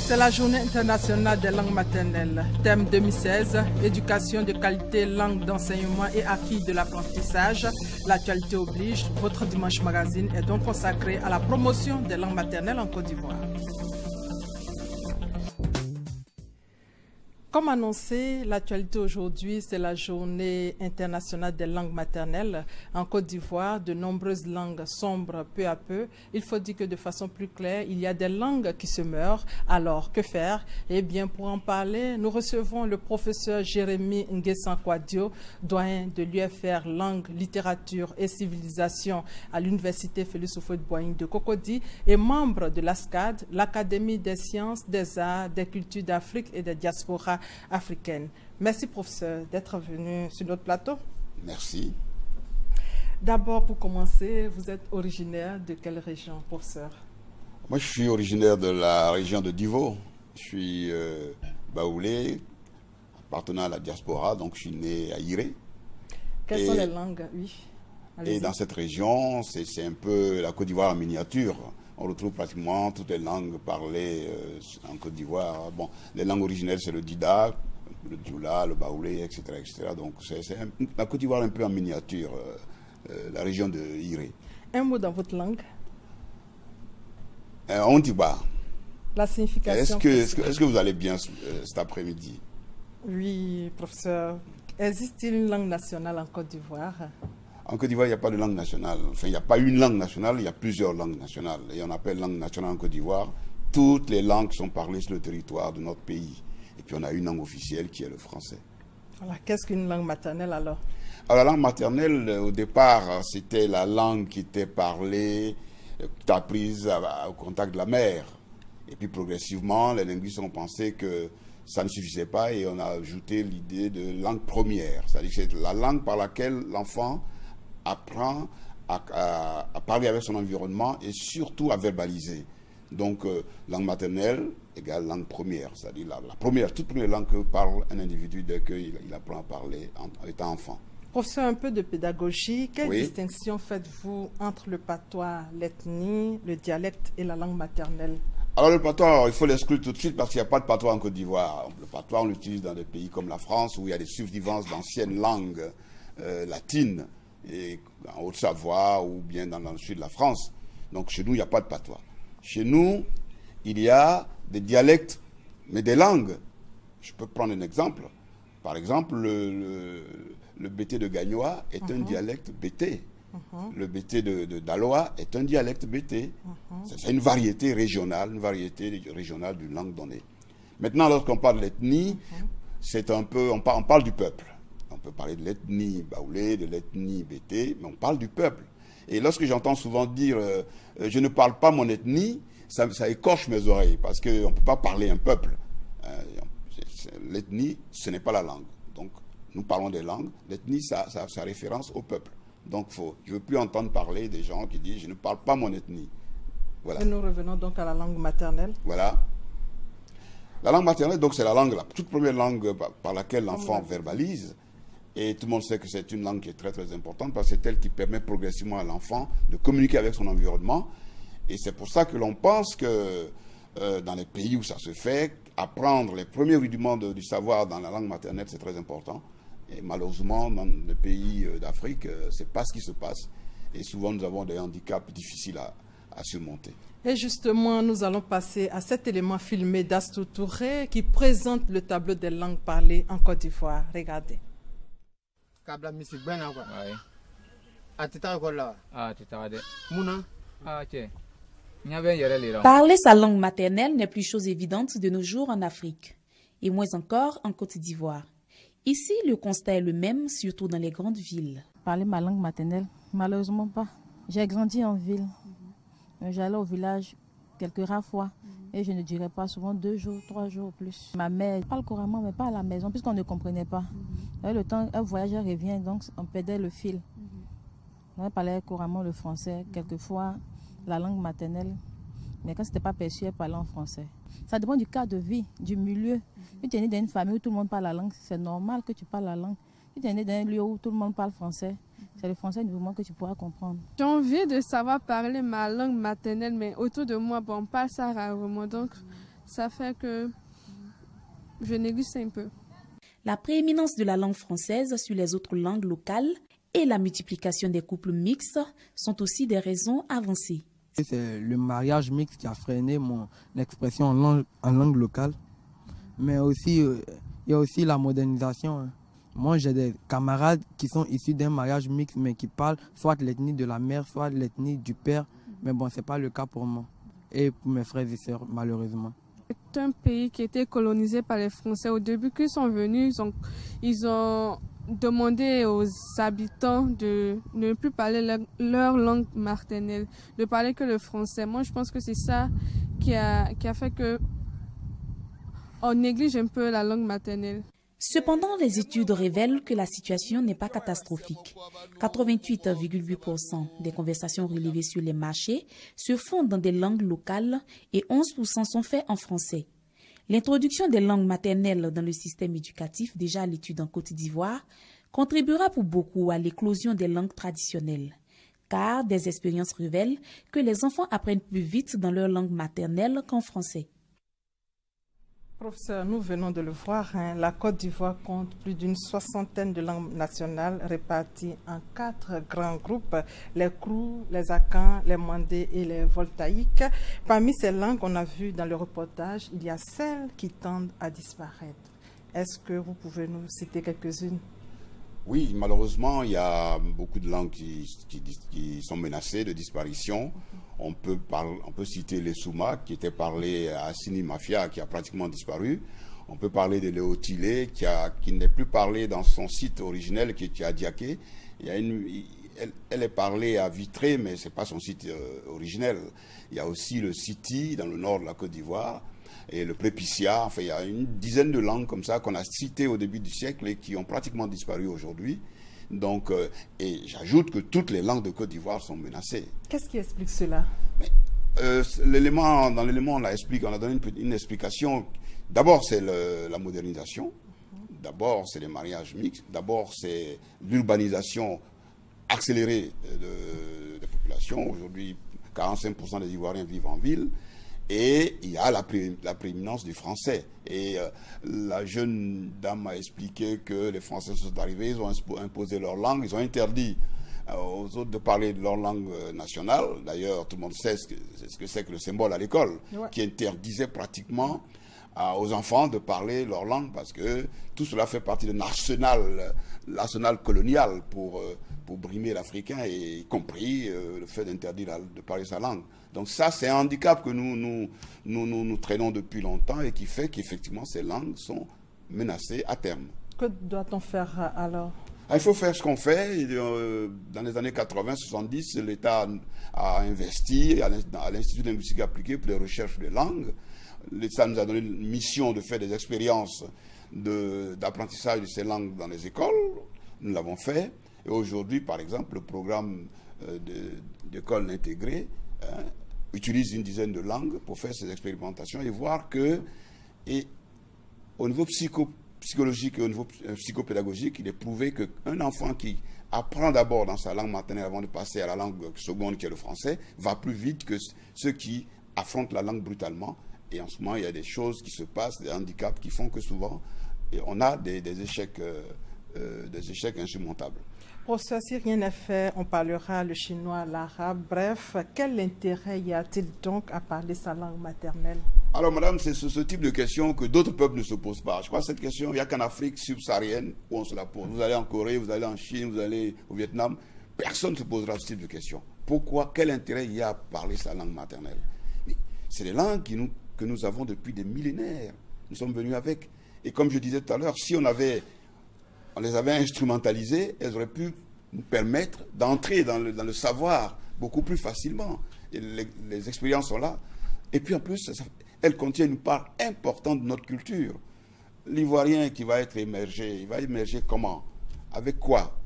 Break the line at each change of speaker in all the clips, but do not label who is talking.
C'est la journée internationale des langues maternelles. Thème 2016, éducation de qualité, langue d'enseignement et acquis de l'apprentissage. L'actualité oblige. Votre Dimanche Magazine est donc consacré à la promotion des langues maternelles en Côte d'Ivoire. Comme annoncé, l'actualité aujourd'hui, c'est la journée internationale des langues maternelles. En Côte d'Ivoire, de nombreuses langues sombrent peu à peu. Il faut dire que de façon plus claire, il y a des langues qui se meurent. Alors, que faire? Eh bien, pour en parler, nous recevons le professeur Jérémy Nguessan-Kouadio, doyen de l'UFR Langue, Littérature et Civilisation à l'Université Félix Houphouët-Boigny de Cocody et membre de l'ASCAD, l'Académie des sciences, des arts, des cultures d'Afrique et des diasporas africaine. Merci, professeur, d'être venu sur notre plateau.
Merci.
D'abord, pour commencer, vous êtes originaire de quelle région, professeur?
Moi, je suis originaire de la région de Divo. Je suis baoulé, appartenant à la diaspora, donc je suis né à Iré.
Quelles sont les langues? Oui.
Et dans cette région, c'est un peu la Côte d'Ivoire en miniature. On retrouve pratiquement toutes les langues parlées en Côte d'Ivoire. Bon, les langues originelles, c'est le Dida, le Dioula, le Baoulé, etc. etc. Donc, c'est la Côte d'Ivoire un peu en miniature, la région de Iré.
Un mot dans votre langue?
Ontiba.
La signification.
Est-ce que vous allez bien cet après-midi?
Oui, professeur. Existe-t-il une langue nationale en Côte d'Ivoire?
En Côte d'Ivoire, il n'y a pas de langue nationale. Enfin, il n'y a pas une langue nationale, il y a plusieurs langues nationales. Et on appelle langue nationale en Côte d'Ivoire toutes les langues qui sont parlées sur le territoire de notre pays. Et puis on a une langue officielle qui est le français.
Voilà. Qu'est-ce qu'une langue maternelle alors?
Alors la langue maternelle, au départ, c'était la langue qui était parlée, apprise au contact de la mère. Et puis progressivement, les linguistes ont pensé que ça ne suffisait pas et on a ajouté l'idée de langue première. C'est-à-dire que c'est la langue par laquelle l'enfant apprend à parler avec son environnement et surtout à verbaliser. Donc, langue maternelle égale langue première, c'est-à-dire toute première langue que parle un individu dès qu'il apprend à parler en étant enfant.
Professeur, un peu de pédagogie. Quelle
Oui.
distinction faites-vous entre le patois, l'ethnie, le dialecte et la langue maternelle?
Alors le patois, il faut l'exclure tout de suite parce qu'il n'y a pas de patois en Côte d'Ivoire. Le patois, on l'utilise dans des pays comme la France où il y a des subvivances d'anciennes langues latines, et en Haute-Savoie ou bien dans le sud de la France. Donc chez nous, il n'y a pas de patois. Chez nous, il y a des dialectes, mais des langues. Je peux prendre un exemple. Par exemple, le bété de Gagnois est un dialecte bété. Le bété de Daloa est un dialecte bété. C'est une variété régionale d'une langue donnée. Maintenant, lorsqu'on parle de l'ethnie, c'est un peu, on parle du peuple. On peut parler de l'ethnie baoulé, de l'ethnie bété, mais on parle du peuple. Et lorsque j'entends souvent dire je ne parle pas mon ethnie, ça écorche mes oreilles parce qu'on ne peut pas parler un peuple. L'ethnie, ce n'est pas la langue. Donc, nous parlons des langues. L'ethnie, ça a sa référence au peuple. Donc, je ne veux plus entendre parler des gens qui disent je ne parle pas mon ethnie. Voilà.
Et nous revenons donc à la langue maternelle.
Voilà. La langue maternelle, donc, c'est la toute première langue par laquelle l'enfant verbalise. Et tout le monde sait que c'est une langue qui est très très importante parce que c'est elle qui permet progressivement à l'enfant de communiquer avec son environnement. Et c'est pour ça que l'on pense que dans les pays où ça se fait, apprendre les premiers rudiments du savoir dans la langue maternelle, c'est très important. Et malheureusement, dans les pays d'Afrique, ce n'est pas ce qui se passe. Et souvent, nous avons des handicaps difficiles à surmonter.
Et justement, nous allons passer à cet élément filmé d'Astou Touré qui présente le tableau des langues parlées en Côte d'Ivoire. Regardez.
Parler sa langue maternelle n'est plus chose évidente de nos jours en Afrique, et moins encore en Côte d'Ivoire. Ici, le constat est le même, surtout dans les grandes villes.
Parler ma langue maternelle, malheureusement pas. J'ai grandi en ville. J'allais au village quelques rares fois et je ne dirais pas souvent 2 jours, 3 jours ou plus. Ma mère parle couramment mais pas à la maison puisqu'on ne comprenait pas. Le temps, un voyageur revient donc on perdait le fil. On parlait couramment le français, quelquefois la langue maternelle, mais quand ce n'était pas perçu, elle parlait en français. Ça dépend du cas de vie, du milieu. Si tu es né dans une famille où tout le monde parle la langue, c'est normal que tu parles la langue. Si tu es né dans un lieu où tout le monde parle français, c'est le français du moment que tu pourras comprendre.
J'ai envie de savoir parler ma langue maternelle, mais autour de moi, on parle ça rarement. Donc, ça fait que je néglige un peu.
La prééminence de la langue française sur les autres langues locales et la multiplication des couples mixtes sont aussi des raisons avancées.
C'est le mariage mixte qui a freiné mon expression en langue locale. Mais aussi, il y a aussi la modernisation. Moi, j'ai des camarades qui sont issus d'un mariage mixte, mais qui parlent soit de l'ethnie de la mère, soit de l'ethnie du père. Mais bon, ce n'est pas le cas pour moi et pour mes frères et sœurs, malheureusement.
C'est un pays qui a été colonisé par les Français. Au début qu'ils sont venus, ils ont demandé aux habitants de ne plus parler leur langue maternelle, de parler que le français. Moi, je pense que c'est ça qui a fait que on néglige un peu la langue maternelle.
Cependant, les études révèlent que la situation n'est pas catastrophique. 88,8% des conversations relevées sur les marchés se font dans des langues locales et 11% sont faits en français. L'introduction des langues maternelles dans le système éducatif, déjà à l'étude en Côte d'Ivoire, contribuera pour beaucoup à l'éclosion des langues traditionnelles. Car des expériences révèlent que les enfants apprennent plus vite dans leur langue maternelle qu'en français.
Professeur, nous venons de le voir, la Côte d'Ivoire compte plus d'une soixantaine de langues nationales réparties en 4 grands groupes, les Krou, les Akans, les Mandés et les Voltaïques. Parmi ces langues, on a vu dans le reportage, il y a celles qui tendent à disparaître. Est-ce que vous pouvez nous citer quelques-unes?
Oui, malheureusement, il y a beaucoup de langues qui sont menacées de disparition. On peut citer les Souma, qui était parlé à Sini Mafia, qui a pratiquement disparu. On peut parler de Léotilé, qui n'est plus parlé dans son site originel, qui est à Diaké. Elle est parlée à Vitré, mais ce n'est pas son site originel. Il y a aussi le Siti, dans le nord de la Côte d'Ivoire, et le Prépicia. Enfin, il y a une dizaine de langues comme ça qu'on a citées au début du siècle et qui ont pratiquement disparu aujourd'hui. Donc, et j'ajoute que toutes les langues de Côte d'Ivoire sont menacées.
Qu'est-ce qui explique cela?
Dans l'élément, on a donné une explication. D'abord, c'est la modernisation. D'abord, c'est les mariages mixtes. D'abord, c'est l'urbanisation accélérée des populations. Aujourd'hui, 45% des Ivoiriens vivent en ville. Et il y a la prééminence du français. Et la jeune dame m'a expliqué que les Français sont arrivés, ils ont imposé leur langue, ils ont interdit aux autres de parler de leur langue nationale. D'ailleurs, tout le monde sait ce que c'est que le symbole à l'école, ouais, qui interdisait pratiquement aux enfants de parler leur langue, parce que tout cela fait partie de l'arsenal colonial pour brimer l'Africain, et y compris le fait d'interdire de parler sa langue. Donc ça, c'est un handicap que nous traînons depuis longtemps et qui fait qu'effectivement ces langues sont menacées à terme.
Que doit-on faire alors?
Il faut faire ce qu'on fait. Dans les années 80-70, l'État a investi à l'Institut de linguistique appliquée pour les recherches de langues. L'État nous a donné une mission de faire des expériences d'apprentissage de ces langues dans les écoles. Nous l'avons fait. Et aujourd'hui, par exemple, le programme d'école intégrée utilise une dizaine de langues pour faire ces expérimentations et voir que, au niveau psychologique et au niveau psychopédagogique, il est prouvé qu'un enfant qui apprend d'abord dans sa langue maternelle avant de passer à la langue seconde qui est le français va plus vite que ceux qui affrontent la langue brutalement. Et en ce moment, il y a des choses qui se passent, des handicaps qui font que souvent, on a des échecs insurmontables.
Professeur, si rien n'est fait, on parlera le chinois, l'arabe. Bref, quel intérêt y a-t-il donc à parler sa langue maternelle?
Alors, madame, c'est ce type de question que d'autres peuples ne se posent pas. Je crois que cette question, il n'y a qu'en Afrique subsaharienne où on se la pose. Vous allez en Corée, vous allez en Chine, vous allez au Vietnam, personne ne se posera ce type de question. Pourquoi? Quel intérêt il y a à parler sa langue maternelle? C'est des langues que nous avons depuis des millénaires. Nous sommes venus avec. Et comme je disais tout à l'heure, si on les avait instrumentalisées, elles auraient pu nous permettre d'entrer dans le savoir beaucoup plus facilement. Et les expériences sont là. Et puis en plus, elles contiennent une part importante de notre culture. L'Ivoirien qui va être émergé, il va émerger comment? Avec quoi?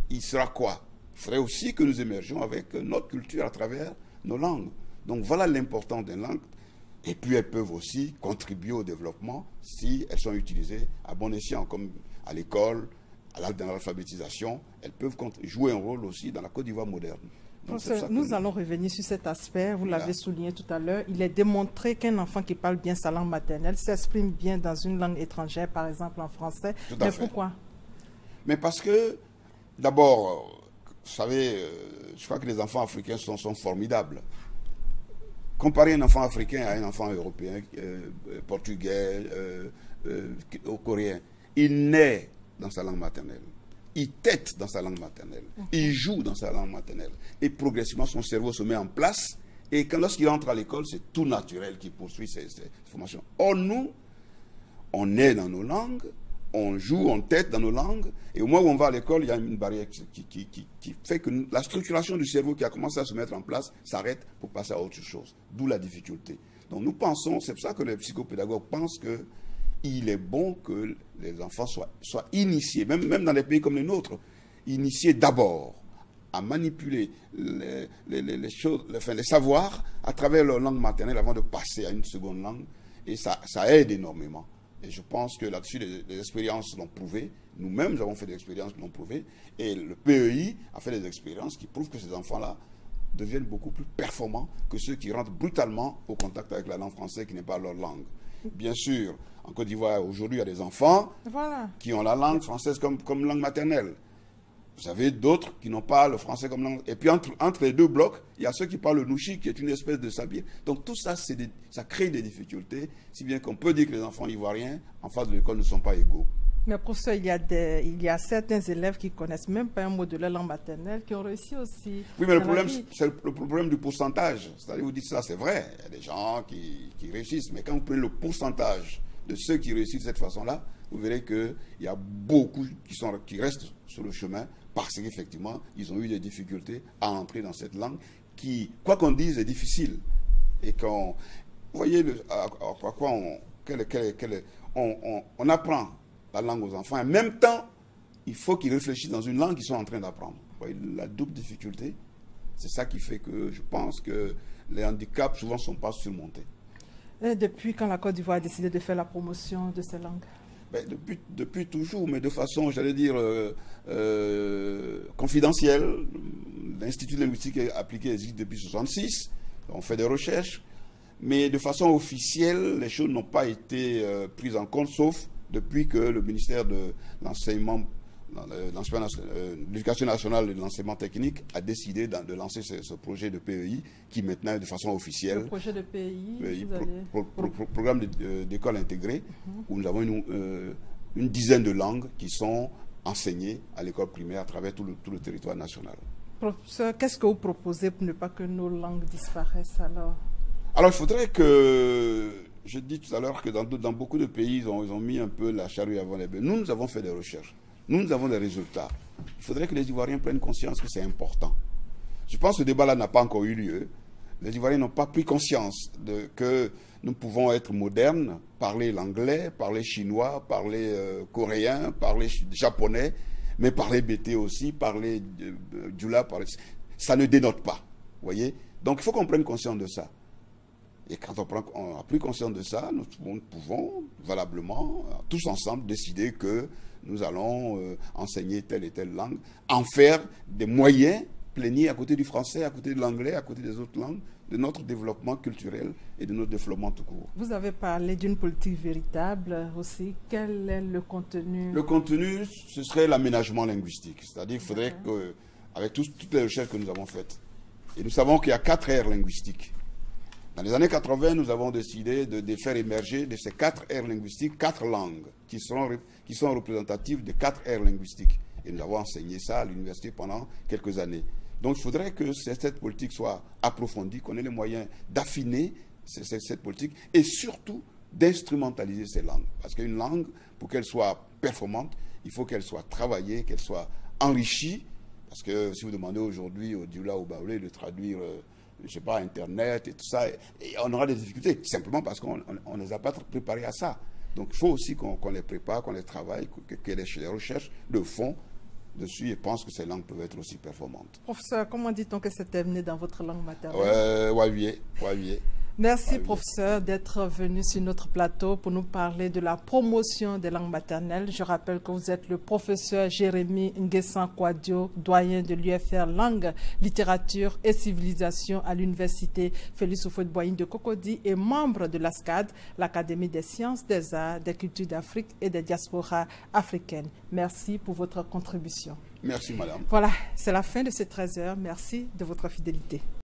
Il sera quoi? Il faudrait aussi que nous émergions avec notre culture à travers nos langues. Donc voilà l'importance des langues. Et puis elles peuvent aussi contribuer au développement si elles sont utilisées à bon escient, comme à l'école, dans l'alphabétisation. Elles peuvent jouer un rôle aussi dans la Côte d'Ivoire moderne.
Nous allons revenir sur cet aspect, vous l'avez souligné tout à l'heure. Il est démontré qu'un enfant qui parle bien sa langue maternelle s'exprime bien dans une langue étrangère, par exemple en français. Mais pourquoi?
Mais parce que, d'abord, vous savez, je crois que les enfants africains sont formidables. Comparer un enfant africain à un enfant européen, portugais, coréen, il naît dans sa langue maternelle. Il tète dans sa langue maternelle. Il joue dans sa langue maternelle. Et progressivement, son cerveau se met en place. Et lorsqu'il entre à l'école, c'est tout naturel qu'il poursuit ses formations. Or, nous, on est dans nos langues, on joue, on tète dans nos langues. Et au moment où on va à l'école, il y a une barrière qui fait que la structuration du cerveau qui a commencé à se mettre en place s'arrête pour passer à autre chose. D'où la difficulté. Donc nous pensons, c'est pour ça que les psychopédagogues pensent que il est bon que les enfants soient initiés, même dans des pays comme les nôtres, initiés d'abord à manipuler les choses, les savoirs à travers leur langue maternelle avant de passer à une seconde langue. Et ça aide énormément. Et je pense que là-dessus, les expériences l'ont prouvé. Nous-mêmes, nous avons fait des expériences qui l'ont prouvé. Et le PEI a fait des expériences qui prouvent que ces enfants-là deviennent beaucoup plus performants que ceux qui rentrent brutalement au contact avec la langue française qui n'est pas leur langue. Bien sûr, en Côte d'Ivoire, aujourd'hui, il y a des enfants qui ont la langue française comme langue maternelle. Vous avez d'autres qui n'ont pas le français comme langue. Et puis, entre les deux blocs, il y a ceux qui parlent le nouchi, qui est une espèce de sabir. Donc, tout ça, ça crée des difficultés, si bien qu'on peut dire que les enfants ivoiriens, en face de l'école, ne sont pas égaux.
Mais pour ça, il y a certains élèves qui ne connaissent même pas un mot de leur langue maternelle, qui ont réussi aussi.
Oui, mais le problème, c'est le problème du pourcentage. C'est-à-dire, vous dites ça, c'est vrai. Il y a des gens qui réussissent. Mais quand vous prenez le pourcentage de ceux qui réussissent de cette façon-là, vous verrez qu'il y a beaucoup qui restent sur le chemin parce qu'effectivement, ils ont eu des difficultés à entrer dans cette langue qui, quoi qu'on dise, est difficile. Et quand, vous voyez à quoi on apprend la langue aux enfants. En même temps, il faut qu'ils réfléchissent dans une langue qu'ils sont en train d'apprendre. Vous voyez, la double difficulté, c'est ça qui fait que je pense que les handicaps souvent ne sont pas surmontés.
Et depuis quand la Côte d'Ivoire a décidé de faire la promotion de ces langues?
Ben, depuis toujours, mais de façon, j'allais dire, confidentielle. L'Institut linguistique appliqué existe depuis 1966. On fait des recherches. Mais de façon officielle, les choses n'ont pas été prises en compte, sauf depuis que le ministère de l'enseignement, l'éducation nationale et de l'enseignement technique a décidé de lancer ce projet de PEI qui maintenant est de façon officielle. Le
projet de PEI,
programme d'école intégrée, où nous avons une dizaine de langues qui sont enseignées à l'école primaire à travers tout le territoire national.
Professeur, qu'est-ce que vous proposez pour ne pas que nos langues disparaissent alors?
Alors il faudrait que... Je dis tout à l'heure que dans beaucoup de pays, ils ont mis un peu la charrue avant les bœufs. Nous avons fait des recherches. Nous avons des résultats. Il faudrait que les Ivoiriens prennent conscience que c'est important. Je pense que ce débat-là n'a pas encore eu lieu. Les Ivoiriens n'ont pas pris conscience que nous pouvons être modernes, parler l'anglais, parler chinois, parler coréen, parler japonais, mais parler BT aussi, parler djoula, ça ne dénote pas. Voyez? Donc il faut qu'on prenne conscience de ça. Et quand on a pris conscience de ça, nous pouvons valablement, tous ensemble, décider que nous allons enseigner telle et telle langue, en faire des moyens pléniers à côté du français, à côté de l'anglais, à côté des autres langues, de notre développement culturel et de notre développement tout court.
Vous avez parlé d'une politique véritable aussi. Quel est le contenu?
Le contenu, ce serait l'aménagement linguistique. C'est-à-dire qu'il faudrait que, avec toutes les recherches que nous avons faites, et nous savons qu'il y a 4 aires linguistiques. Dans les années 80, nous avons décidé de faire émerger de ces 4 aires linguistiques 4 langues qui sont représentatives de 4 aires linguistiques. Et nous avons enseigné ça à l'université pendant quelques années. Donc il faudrait que cette politique soit approfondie, qu'on ait les moyens d'affiner cette politique et surtout d'instrumentaliser ces langues. Parce qu'une langue, pour qu'elle soit performante, il faut qu'elle soit travaillée, qu'elle soit enrichie. Parce que si vous demandez aujourd'hui au djoula ou au baoulé de traduire... je ne sais pas, Internet et tout ça, et on aura des difficultés, simplement parce qu'on ne les a pas préparés à ça. Donc il faut aussi qu'on les prépare, qu'on les travaille, que les recherches de fond dessus et pense que ces langues peuvent être aussi performantes.
Professeur, comment dit-on que c'est terminé dans votre langue maternelle?
Wavié.
Merci, professeur, d'être venu sur notre plateau pour nous parler de la promotion des langues maternelles. Je rappelle que vous êtes le professeur Jérémy Nguessan Kouadio, doyen de l'UFR Langue, Littérature et Civilisation à l'Université Félix Houphouët-Boigny de Cocody et membre de l'ASCAD, l'Académie des sciences, des arts, des cultures d'Afrique et des diasporas africaines. Merci pour votre contribution.
Merci, madame.
Voilà, c'est la fin de ces 13 heures. Merci de votre fidélité.